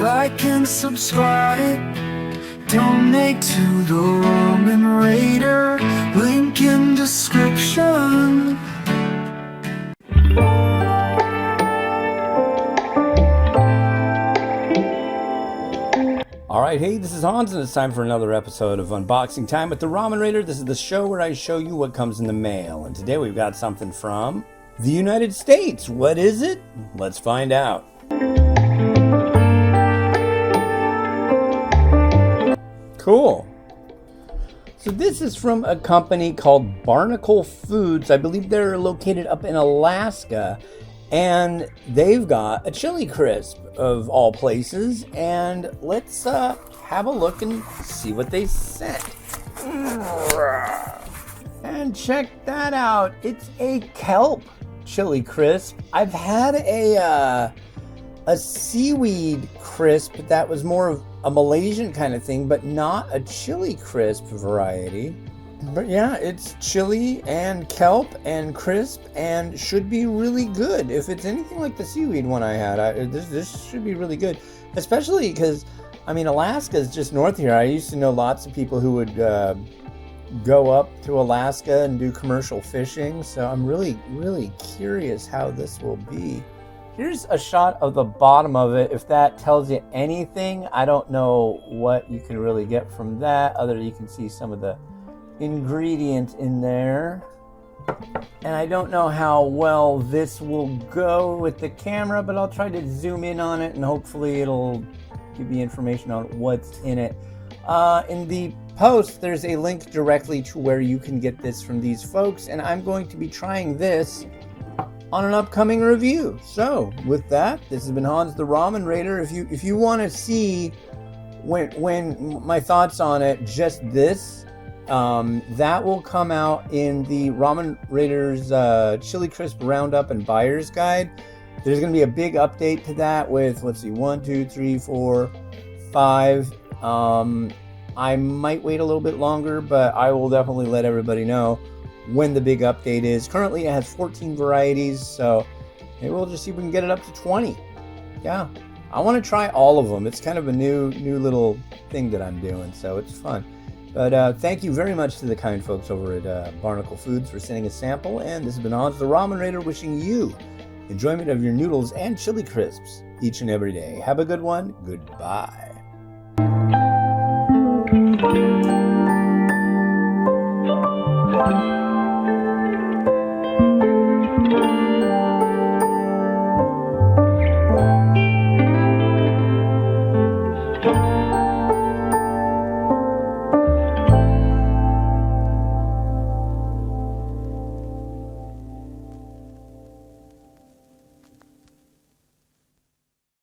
like and subscribe. Donate to the Ramen Raider, link in description. Alright, hey, this is Hans, and it's time for another episode of Unboxing Time with the Ramen Raider. This is the show where I show you what comes in the mail, and today we've got something from the United States. What is it? Let's find out. Cool. So this is from a company called Barnacle Foods. I believe they're located up in Alaska, and they've got a chili crisp of all places, and let's have a look and see what they sent. And check that out. It's a kelp chili crisp. I've had a seaweed crisp that was more of a Malaysian kind of thing, but not a chili crisp variety. But yeah, it's chili and kelp and crisp and should be really good. If it's anything like the seaweed one I had, this should be really good. Especially because, I mean, Alaska is just north here. I used to know lots of people who would go up to Alaska and do commercial fishing. So I'm really, really curious how this will be. Here's a shot of the bottom of it. If that tells you anything, I don't know what you can really get from that. Other than you can see some of the ingredients in there. And I don't know how well this will go with the camera, but I'll try to zoom in on it and hopefully it'll give you information on what's in it. In the post, there's a link directly to where you can get this from these folks, and I'm going to be trying this on an upcoming review. So with that, this has been Hans the Ramen Raider. If you want to see when my thoughts on it, just this, that will come out in the Ramen Raiders Chili Crisp Roundup and Buyer's Guide. There's going to be a big update to that with, let's see, 1, 2, 3, 4, 5. I might wait a little bit longer, but I will definitely let everybody know when the big update is. Currently it has 14 varieties, so maybe we'll just see if we can get it up to 20. Yeah, I want to try all of them. It's kind of a new little thing that I'm doing, so it's fun. But thank you very much to the kind folks over at Barnacle Foods for sending a sample, and this has been Hans the Ramen Raider wishing you enjoyment of your noodles and chili crisps each and every day. Have a good one. Goodbye.